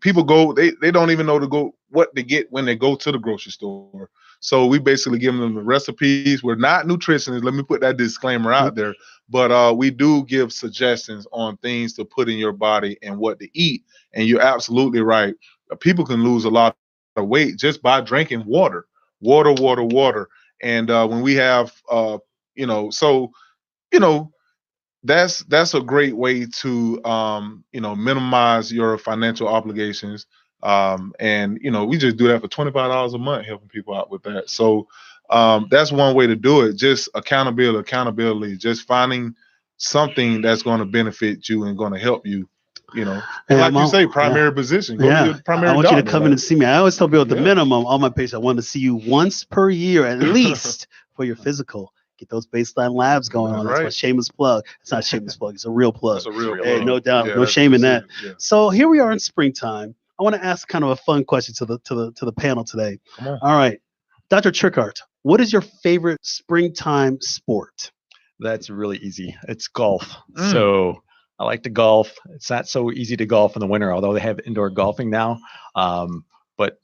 people go, they don't even know what to get when they go to the grocery store. So we basically give them the recipes. We're not nutritionists. Let me put that disclaimer out there. But we do give suggestions on things to put in your body and what to eat. And you're absolutely right. People can lose a lot of weight just by drinking water. And when we have, that's a great way to, minimize your financial obligations. And we just do that for $25 a month, helping people out with that. So that's one way to do it. Just accountability, just finding something that's going to benefit you and going to help you. And like you say, primary position. Go to your primary I want doctor, you to come in and see me. I always tell people at the minimum, all my patients, I want to see you once per year at least for your physical Get those baseline labs going on. That's my shameless plug. It's not a shameless plug. It's a real plug. That's a real Hey, plug. no doubt. Yeah, No that's shame in that. Yeah. So here we are in springtime. I want to ask kind of a fun question to the panel today. Come on. All right, Dr. Trickart, what is your favorite springtime sport? That's really easy. It's golf. So I like to golf. It's not so easy to golf in the winter, although they have indoor golfing now. But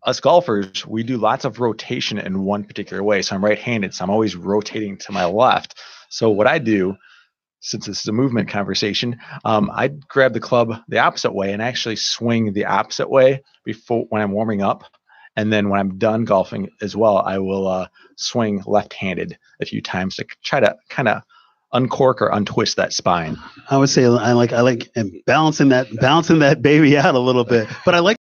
us golfers, we do lots of rotation in one particular way. So I'm right-handed, so I'm always rotating to my left. So what I do, since this is a movement conversation, I grab the club the opposite way and actually swing the opposite way before when I'm warming up. And then when I'm done golfing as well, I will swing left-handed a few times to try to kind of uncork or untwist that spine. I would say I like and balancing that baby out a little bit. But I like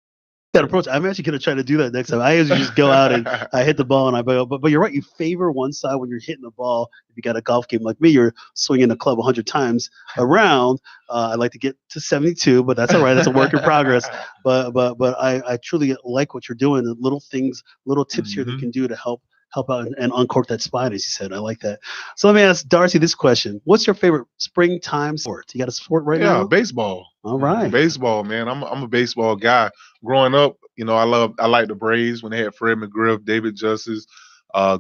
that approach. I'm actually going to try to do that next time. I usually just go out and I hit the ball and I go. But you're right. You favor one side when you're hitting the ball. If you got a golf game like me, you're swinging the club 100 times around. I like to get to 72, but that's all right. That's a work in progress. But I truly like what you're doing. The little things, little tips here that you can do to help out and uncork that spine, as you said. I like that. So let me ask Darcy this question. What's your favorite springtime sport? You got a sport right now? Yeah, baseball. All right. Baseball, man. I'm a baseball guy. Growing up, I like the Braves when they had Fred McGriff, David Justice,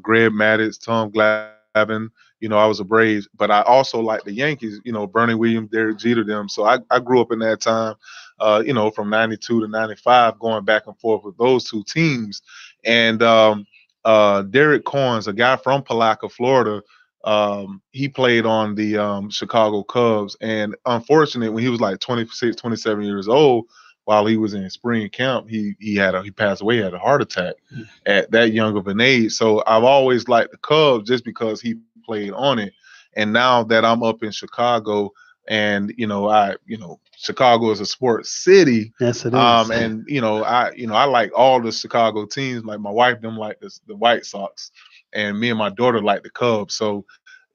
Greg Maddux, Tom Glavine. I was a Braves, but I also like the Yankees, Bernie Williams, Derek Jeter, them. So I grew up in that time, from 92 to 95, going back and forth with those two teams. And Derek Corns, a guy from Palaca, Florida, he played on the Chicago Cubs. And unfortunately, when he was like 26, 27 years old, while he was in spring camp, he passed away, he had a heart attack at that young of an age. So I've always liked the Cubs just because he played on it. And now that I'm up in Chicago, and Chicago is a sports city. Yes, it is. And I like all the Chicago teams. Like my wife, them like the White Sox, and me and my daughter like the Cubs. So,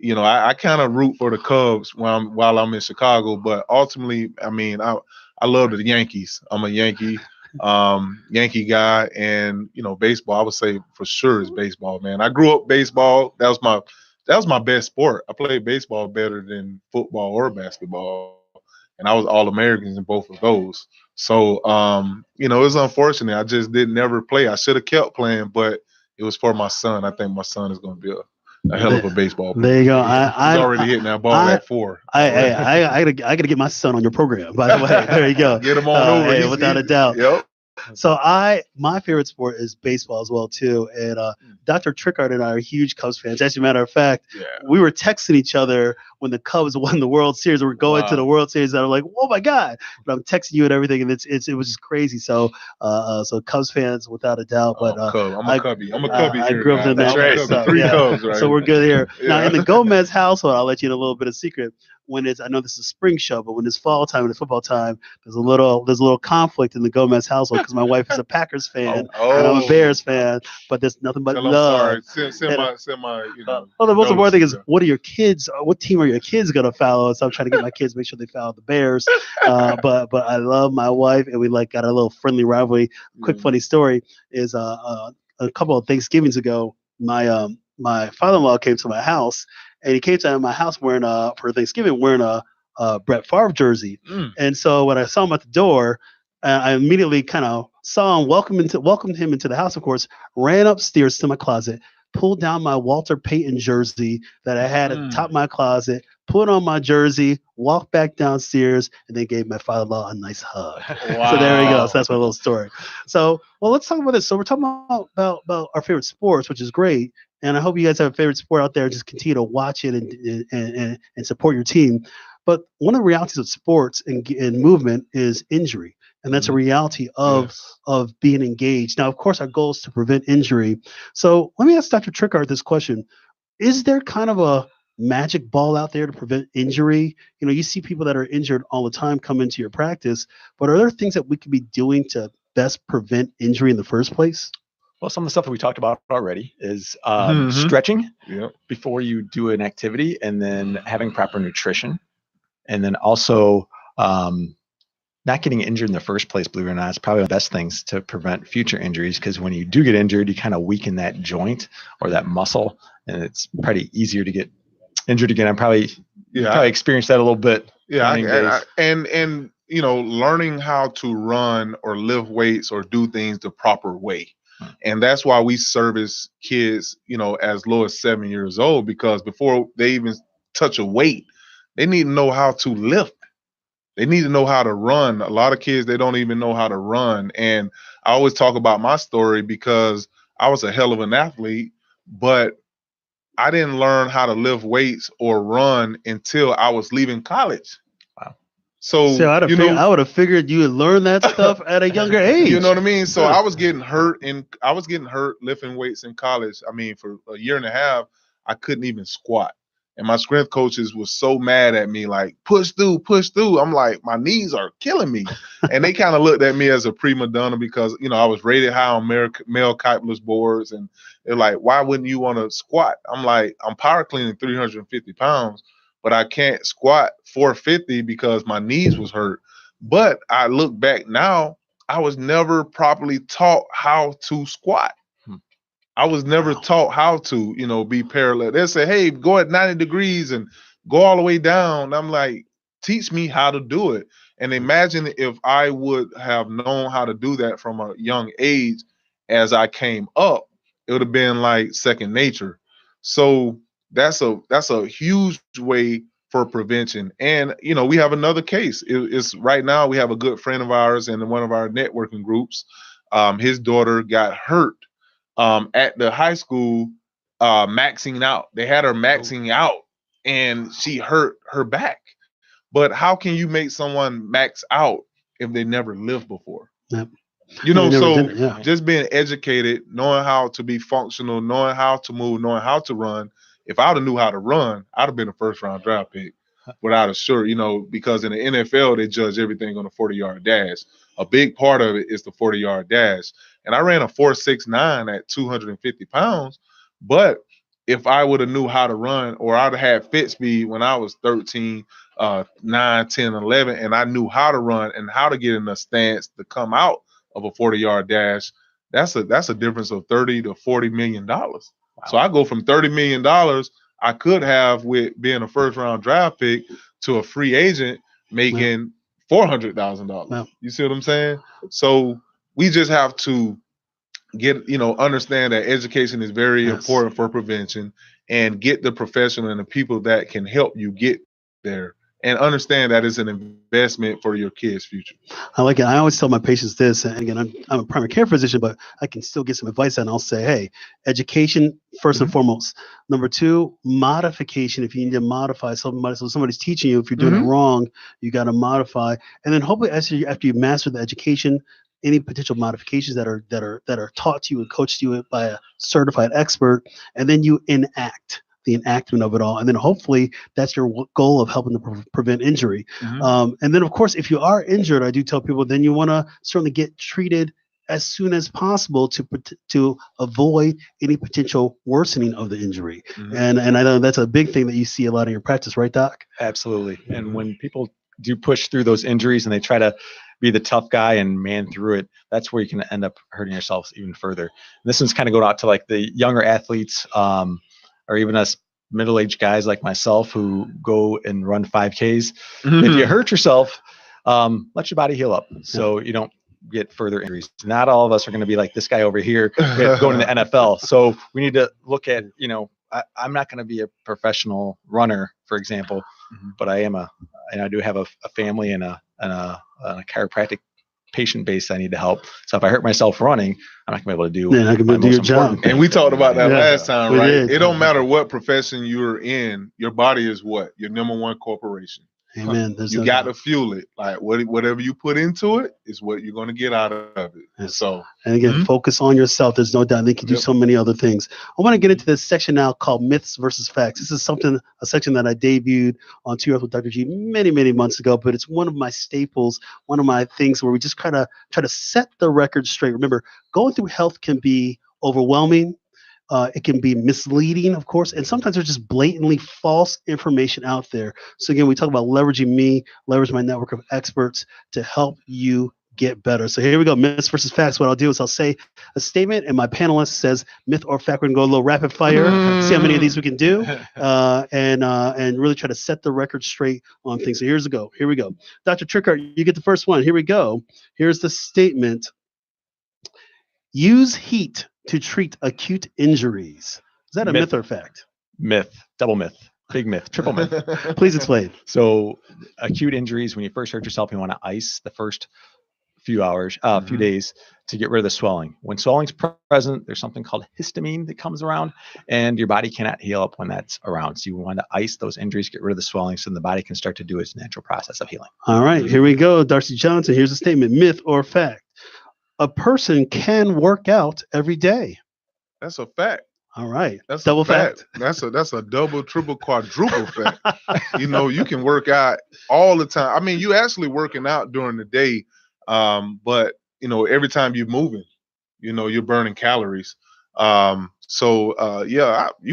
I kind of root for the Cubs while I'm in Chicago. But ultimately, I love the Yankees. I'm a Yankee guy, and baseball. I would say for sure is baseball, man. I grew up baseball. That was my best sport. I played baseball better than football or basketball, and I was All-Americans in both of those. So, it was unfortunate. I just didn't never play. I should have kept playing, but it was for my son. I think my son is going to be a hell of a baseball player. There you go. He's already hitting that ball at 4. I gotta get my son on your program. By the way, there you go. Get him on over, without a doubt. Yep. So my favorite sport is baseball as well too. And Dr. Trickart and I are huge Cubs fans. As a matter of fact, we were texting each other when the Cubs won the World Series. We were going to the World Series, and I'm like, "Oh my God!" But I'm texting you and everything, and it was just crazy. So Cubs fans without a doubt. But I'm a Cubby. I grew up in that. Right. So, 3 Cubs, right? So we're good here. Now in the Gomez household, I'll let you in a little bit of secret. I know this is a spring show, but when it's fall time and it's football time, there's a little conflict in the Gomez household because my wife is a Packers fan and I'm a Bears fan, but there's nothing but love. Sorry. Send my the most important thing is what team are your kids gonna follow? So I'm trying to get my kids to make sure they follow the Bears. But I love my wife, and we got a little friendly rivalry. Quick funny story is a couple of Thanksgivings ago, my father-in-law came to my house. And he came to my house for Thanksgiving wearing a Brett Favre jersey. And so when I saw him at the door, I immediately kind of saw him, welcomed him into the house, of course, ran upstairs to my closet, pulled down my Walter Payton jersey that I had at the top of my closet, put on my jersey, walked back downstairs, and then gave my father-in-law a nice hug. Wow. So there we go. So that's my little story. So, let's talk about this. So we're talking about our favorite sports, which is great. And I hope you guys have a favorite sport out there. Just continue to watch it and support your team. But one of the realities of sports and movement is injury. And that's a reality of being engaged. Now, of course, our goal is to prevent injury. So let me ask Dr. Trickart this question. Is there kind of a magic ball out there to prevent injury? You see people that are injured all the time come into your practice, but are there things that we could be doing to best prevent injury in the first place? Well, some of the stuff that we talked about already is stretching before you do an activity, and then having proper nutrition, and then also not getting injured in the first place, believe it or not, is probably one of the best things to prevent future injuries. Because when you do get injured, you kind of weaken that joint or that muscle, and it's probably easier to get injured again. I'm probably experienced that a little bit. Yeah, and you know, learning how to run or lift weights or do things the proper way. And that's why we service kids, you know, as low as 7 years old, because before they even touch a weight, they need to know how to lift. They need to know how to run. A lot of kids, they don't even know how to run. And I always talk about my story because I was a hell of an athlete, but I didn't learn how to lift weights or run until I was leaving college. Wow. So I would have figured you would learn that stuff at a younger age. You know what I mean? So I was getting hurt lifting weights in college. I mean, for a year and a half, I couldn't even squat. And my strength coaches was so mad at me, like, push through. I'm like, my knees are killing me. And they kind of looked at me as a prima donna because, you know, I was rated high on male Kepler's boards. And they're like, why wouldn't you want to squat? I'm like, I'm power cleaning 350 pounds, but I can't squat 450 because my knees was hurt. But I look back now, I was never properly taught how to squat. I was never taught how to, you know, be parallel. They say, hey, go at 90 degrees and go all the way down. I'm like, teach me how to do it. And imagine if I would have known how to do that from a young age as I came up, it would have been like second nature. So that's a huge way for prevention. And, you know, we have another case. It's right now we have a good friend of ours in one of our networking groups. His daughter got hurt at the high school maxing out. They had her maxing out and she hurt her back. But how can you make someone max out if they never lived before? Yep. You know, so just being educated, knowing how to be functional, knowing how to move, knowing how to run. If I would have knew how to run, I'd have been a first round draft pick without a shirt, you know, because in the NFL, they judge everything on a 40-yard dash. A big part of it is the 40-yard dash. And I ran a 4.69 at 250 pounds. But if I would have knew how to run, or I'd have had fit speed when I was 13, 9, 10, 11, and I knew how to run and how to get in a stance to come out of a 40-yard dash, that's a difference of $30 to $40 million. Wow. So I go from $30 million I could have with being a first-round draft pick to a free agent making $400,000. Wow. You see what I'm saying? So we just have to understand that education is very important for prevention, and get the professional and the people that can help you get there, and understand that it's an investment for your kids' future. I like it. I always tell my patients this, and again, I'm a primary care physician, but I can still get some advice, and I'll say, hey, education first and foremost. Number two, modification. If you need to modify somebody, so somebody's teaching you, if you're doing it wrong, you got to modify. And then hopefully after you master the education, any potential modifications that are taught to you and coached to you by a certified expert, and then you enact the enactment of it all. And then hopefully that's your goal of helping to prevent injury. And then, of course, if you are injured, I do tell people, then you want to certainly get treated as soon as possible to avoid any potential worsening of the injury. And I know that's a big thing that you see a lot in your practice, right, Doc? Absolutely. And when people do push through those injuries and they try to be the tough guy and man through it, that's where you can end up hurting yourself even further. And this one's kind of going out to like the younger athletes, or even us middle-aged guys like myself who go and run 5Ks. If you hurt yourself, let your body heal up so you don't get further injuries. Not all of us are going to be like this guy over here going to the NFL. So we need to look at, I'm not going to be a professional runner, for example, but I do have a family and a chiropractic patient base I need to help. So if I hurt myself running, I'm not gonna be able to do your job. And we talked about that last time, right? It don't matter what profession you're in, your body is what? Your number one corporation. Amen. You got to fuel it. Like whatever you put into it is what you're going to get out of it. Yes. So, and again, focus on yourself. There's no doubt. They can do so many other things. I want to get into this section now called Myths versus Facts. This is a section that I debuted on To Your Health with Dr. G many, many months ago, but it's one of my staples, one of my things where we just kind of try to set the record straight. Remember, going through health can be overwhelming, It can be misleading, of course, and sometimes there's just blatantly false information out there. So again, we talk about leveraging me, leverage my network of experts to help you get better. So here we go, myths versus facts. What I'll do is I'll say a statement, and my panelist says myth or fact. We're gonna go a little rapid fire, see how many of these we can do, and really try to set the record straight on things. So here we go. Dr. Trickart, you get the first one. Here we go. Here's the statement. Use heat to treat acute injuries. Is that a myth or fact? Myth, double myth, big myth, triple myth. Please explain. So acute injuries, when you first hurt yourself, you want to ice the first few hours, few days to get rid of the swelling. When swelling's present, there's something called histamine that comes around, and your body cannot heal up when that's around. So you want to ice those injuries, get rid of the swelling, so the body can start to do its natural process of healing. All right, here we go. Darcy Johnson, here's a statement, myth or fact. A person can work out every day. That's a fact. All right. That's double a fact. That's a double, triple, quadruple fact. You can work out all the time. I mean, you actually working out during the day, but every time you're moving, you're burning calories. You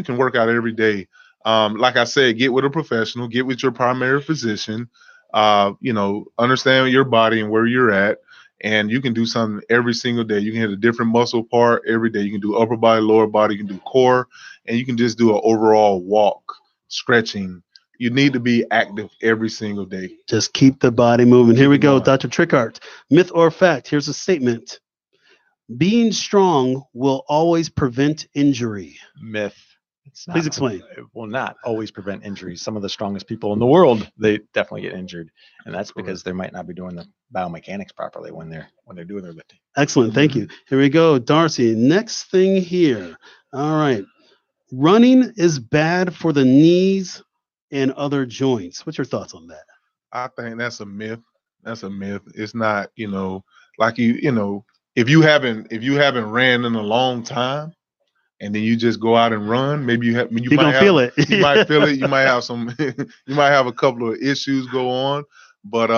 can work out every day. Like I said, get with a professional, get with your primary physician, understand your body and where you're at. And you can do something every single day. You can hit a different muscle part every day. You can do upper body, lower body. You can do core, and you can just do an overall walk, stretching. You need to be active every single day. Just keep the body moving. Here we go, Dr. Trickart. Myth or fact? Here's a statement. Being strong will always prevent injury. Myth. Please explain. It will not always prevent injuries. Some of the strongest people in the world, they definitely get injured, and that's because they might not be doing the biomechanics properly when they're doing their lifting. Excellent, thank you. Here we go, Darcy. Next thing here. All right, running is bad for the knees and other joints. What's your thoughts on that? I think that's a myth. That's a myth. It's not, like if you haven't ran in a long time, and then you just go out and run, maybe you might feel it. You might feel it. You might have you might have a couple of issues go on, but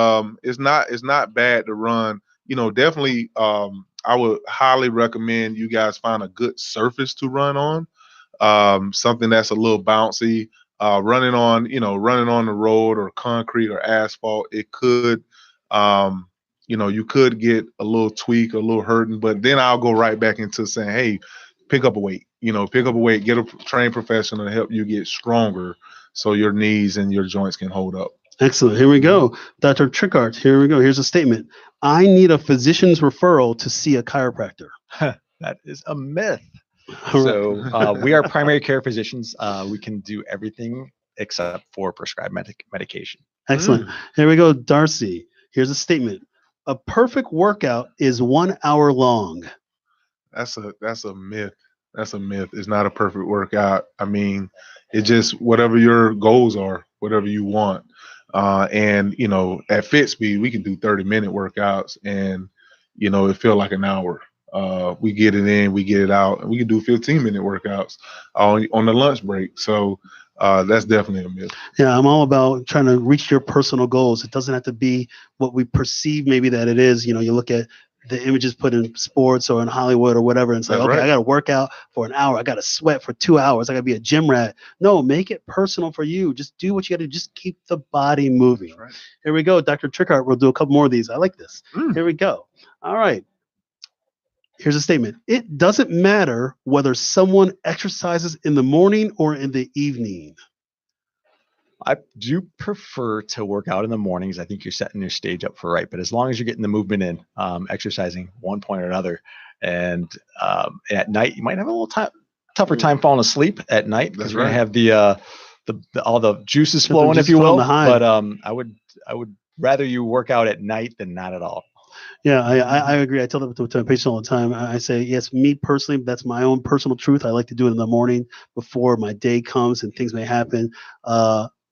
it's not bad to run. Definitely, I would highly recommend you guys find a good surface to run on, something that's a little bouncy. Running on the road or concrete or asphalt, it could, you could get a little tweak, a little hurting, but then I'll go right back into saying, hey, pick up a weight. Get a trained professional to help you get stronger so your knees and your joints can hold up. Excellent. Here we go. Dr. Trickart, here we go. Here's a statement. I need a physician's referral to see a chiropractor. That is a myth. So we are primary care physicians. We can do everything except for prescribed medication. Excellent. Here we go, Darcy. Here's a statement. A perfect workout is 1 hour long. That's a myth. That's a myth. It's not a perfect workout. I mean, it's just whatever your goals are, whatever you want. And at Fit Speed, we can do 30-minute workouts, and it feel like an hour. We get it in, we get it out, and we can do 15-minute workouts on the lunch break. So that's definitely a myth. Yeah, I'm all about trying to reach your personal goals. It doesn't have to be what we perceive maybe that it is. You look at the images put in sports or in Hollywood or whatever, and say, okay, I got to work out for an hour. I got to sweat for 2 hours. I got to be a gym rat. No, make it personal for you. Just do what you got to do. Just keep the body moving. Right. Here we go. Dr. Trickart, we'll do a couple more of these. I like this. Here we go. All right. Here's a statement. It doesn't matter whether someone exercises in the morning or in the evening. I do prefer to work out in the mornings. I think you're setting your stage up for right. But as long as you're getting the movement in, exercising one point or another, and at night you might have a little tougher time falling asleep at night because you're gonna have the all the juices flowing, if you will. But I would rather you work out at night than not at all. Yeah, I agree. I tell them to my patients all the time. I say, yes, me personally, that's my own personal truth. I like to do it in the morning before my day comes and things may happen.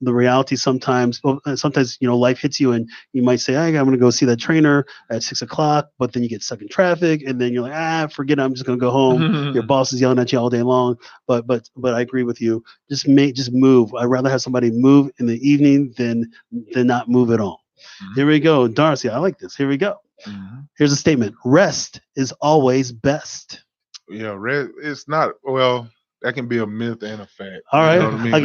The reality sometimes life hits you and you might say, I'm going to go see that trainer at 6 o'clock, but then you get stuck in traffic and then you're like, forget it, I'm just going to go home. Your boss is yelling at you all day long. But I agree with you. Just move. I'd rather have somebody move in the evening than not move at all. Here we go. Darcy, I like this. Here we go. Here's a statement. Rest is always best. Yeah, it's not, well, that can be a myth and a fact. All You right, know what I mean? I'll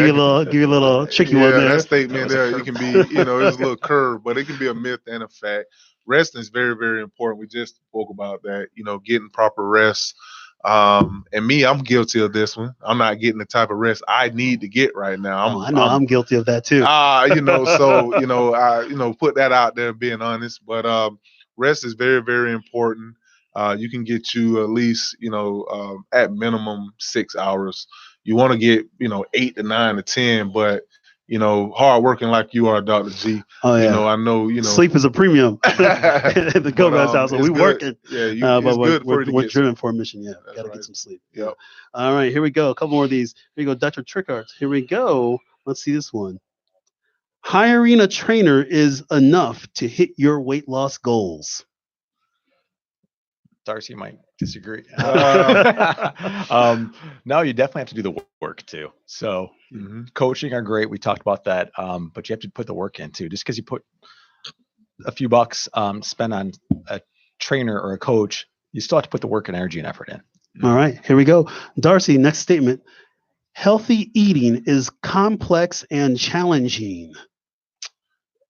give you a little tricky one Yeah, there. that statement was a there, it can be, it's a little curve, but it can be a myth and a fact. Resting is very, very important. We just spoke about that, getting proper rest. And me, I'm guilty of this one. I'm not getting the type of rest I need to get right now. Oh, I know I'm guilty of that too. So, put that out there, being honest. But rest is very, very important. You can get you at least, at minimum 6 hours. You want to get, 8 to 9 to 10, but hard working like you are, Dr. G. Oh yeah. I know, Sleep is a premium at the Go Guys house. it's We good. working. Yeah, But it's good for you to we're get driven some. for a mission. Yeah, That's got to right. get some sleep. Yep. All right, here we go. A couple more of these. Here you go, Dr. Trickart. Here we go. Let's see this one. Hiring a trainer is enough to hit your weight loss goals. Darcy might disagree. Uh, No, you definitely have to do the work too. So coaching are great. We talked about that. But you have to put the work in too. Just because you put a few bucks spent on a trainer or a coach, you still have to put the work and energy and effort in. All right, here we go. Darcy, next statement. Healthy eating is complex and challenging.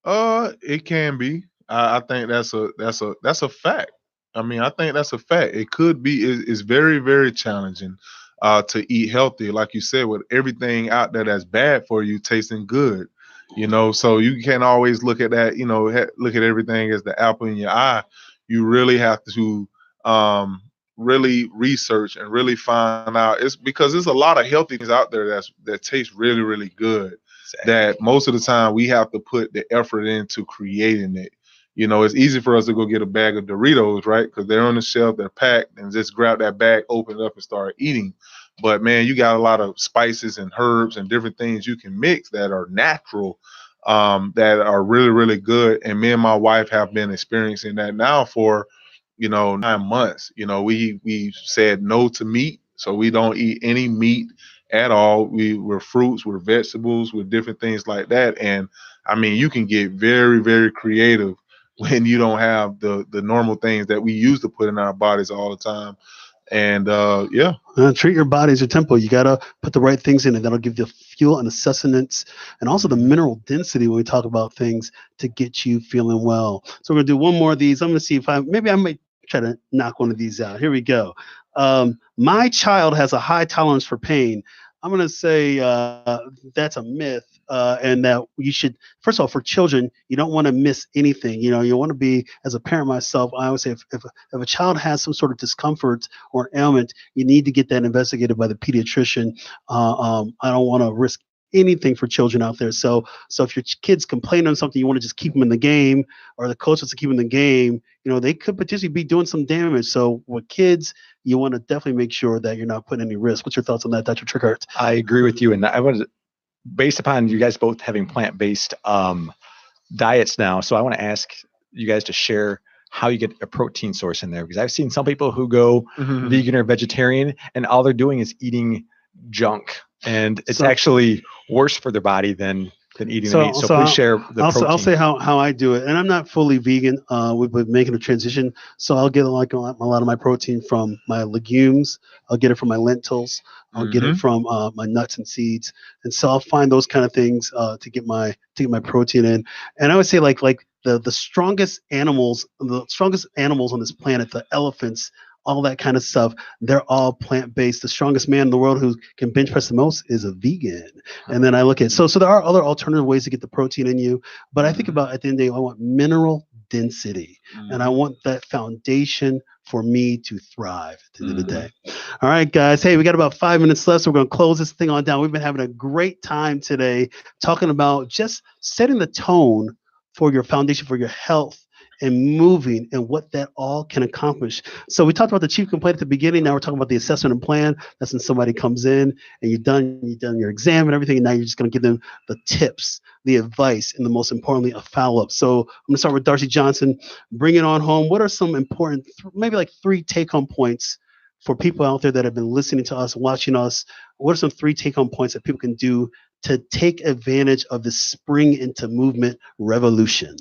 It can be. I think that's a fact. I mean, I think that's a fact. It could be. It's very, very challenging to eat healthy, like you said, with everything out there that's bad for you tasting good. So you can't always look at that. Look at everything as the apple in your eye. You really have to really research and really find out. It's because there's a lot of healthy things out there that taste really, really good. Exactly. That most of the time we have to put the effort into creating it. It's easy for us to go get a bag of Doritos, right? Because they're on the shelf, they're packed, and just grab that bag, open it up, and start eating. But man, you got a lot of spices and herbs and different things you can mix that are natural, that are really, really good. And me and my wife have been experiencing that now for 9 months. We said no to meat, so we don't eat any meat at all. We're fruits, we're vegetables, we're different things like that. And I mean, you can get very, very creative when you don't have the normal things that we use to put in our bodies all the time. And Treat your body as your temple. You got to put the right things in it. That'll give you the fuel and the sustenance and also the mineral density when we talk about things to get you feeling well. So we're going to do one more of these. I'm going to see if I might try to knock one of these out. Here we go. My child has a high tolerance for pain. I'm going to say that's a myth, and that you should, first of all, for children, you don't want to miss anything. You want to be, as a parent myself, I always say if a child has some sort of discomfort or ailment, you need to get that investigated by the pediatrician. I don't want to risk anything for children out there. So if your kids complain on something, you want to just keep them in the game, or the coach wants to keep them in the game, they could potentially be doing some damage. So with kids, you want to definitely make sure that you're not putting any risk. What's your thoughts on that, Dr. Trickart? I agree with you. And I was based upon you guys both having plant-based diets now. So I want to ask you guys to share how you get a protein source in there, because I've seen some people who go vegan or vegetarian and all they're doing is eating junk, and it's actually worse for their body than eating the meat. So please share the protein. I'll say how I do it. And I'm not fully vegan. We've been making a transition. So I'll get a lot of my protein from my legumes. I'll get it from my lentils. I'll get it from my nuts and seeds. And so I'll find those kind of things to get my protein in. And I would say like the strongest animals on this planet, the elephants, all that kind of stuff, they're all plant-based. The strongest man in the world who can bench press the most is a vegan. And then I look at, so there are other alternative ways to get the protein in you. But I think about, at the end of the day, I want mineral density. And I want that foundation for me to thrive at the end of the day. All right, guys. Hey, we got about 5 minutes left, so we're going to close this thing on down. We've been having a great time today talking about just setting the tone for your foundation, for your health, and moving, and what that all can accomplish. So we talked about the chief complaint at the beginning. Now we're talking about the assessment and plan. That's when somebody comes in and you've done your exam and everything, and now you're just going to give them the tips, the advice, and the most importantly, a follow-up. So I'm going to start with Darcy Johnson. Bring it on home. What are some important, maybe like 3 take-home points for people out there that have been listening to us, watching us? What are some 3 take-home points that people can do to take advantage of the spring into movement revolution?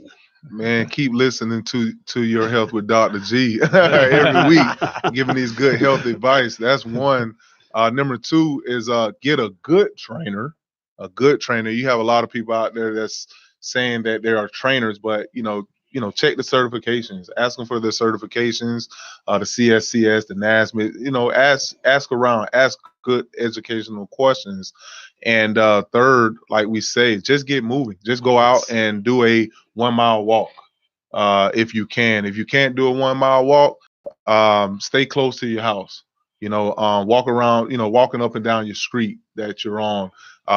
Man, keep listening to Your Health with Dr. G every week, giving these good health advice. That's one. Number two is get a good trainer. A good trainer. You have a lot of people out there that's saying that they are trainers, but check the certifications. Ask them for their certifications, the CSCS, the NASME. Ask around. Ask good educational questions. And third, like we say, just get moving. Just go out and do a 1 mile walk if you can. If you can't do a 1 mile walk, stay close to your house. Walk around, walking up and down your street that you're on.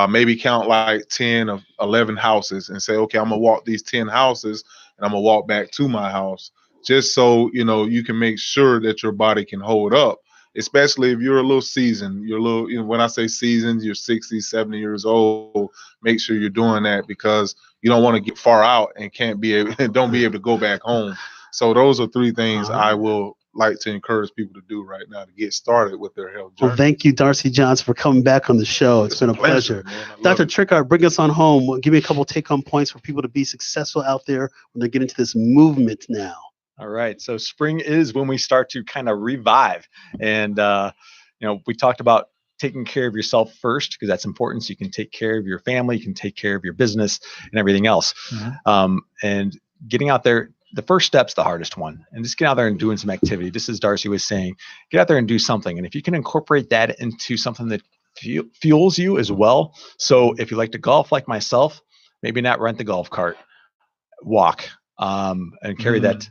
Maybe count like 10 or 11 houses and say, okay, I'm going to walk these 10 houses and I'm going to walk back to my house, just so, you can make sure that your body can hold up, especially if you're a little seasoned. You're a little, when I say seasoned, you're 60, 70 years old. Make sure you're doing that because you don't want to get far out and don't be able to go back home. So those are three things I will like to encourage people to do right now to get started with their health journey. Well, thank you, Darcy Johnson, for coming back on the show. It's been a pleasure. Dr. Trickard, bring us on home. Give me a couple take-home points for people to be successful out there when they get into this movement now. All right. So spring is when we start to kind of revive. And, we talked about taking care of yourself first, because that's important. So you can take care of your family, you can take care of your business and everything else. And getting out there, the first step's the hardest one, and just get out there and doing some activity. Just as Darcy was saying, get out there and do something. And if you can incorporate that into something that fuels you as well. So if you like to golf like myself, maybe not rent the golf cart, walk, and carry that,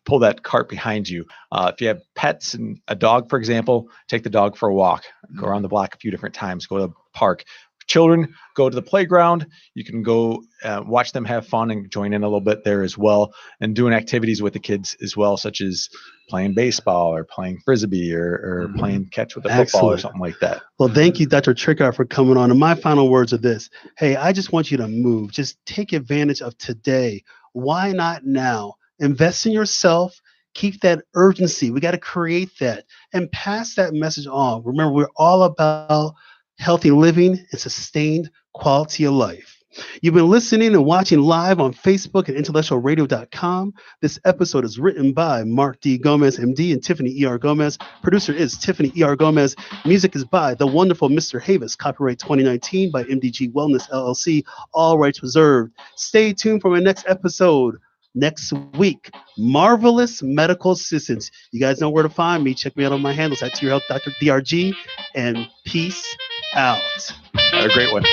pull that cart behind you. If you have pets and a dog, for example, take the dog for a walk, go around the block a few different times, go to the park. Children, go to the playground. You can go watch them have fun and join in a little bit there as well, and doing activities with the kids as well, such as playing baseball or playing frisbee or playing catch with a football or something like that. Well, thank you, Dr. Trickard, for coming on. And my final words are this. Hey, I just want you to move. Just take advantage of today. Why not now? Invest in yourself. Keep that urgency. We got to create that and pass that message on. Remember, we're all about healthy living and sustained quality of life. You've been listening and watching live on Facebook at IntellectualRadio.com. This episode is written by Mark D. Gomez, MD, and Tiffany E.R. Gomez. Producer is Tiffany E.R. Gomez. Music is by the wonderful Mr. Havis. Copyright 2019 by MDG Wellness, LLC. All rights reserved. Stay tuned for my next episode. Next week, Marvelous Medical Assistants. You guys know where to find me. Check me out on my handles at To Your Health, Dr. DRG, and peace out. Have a great one.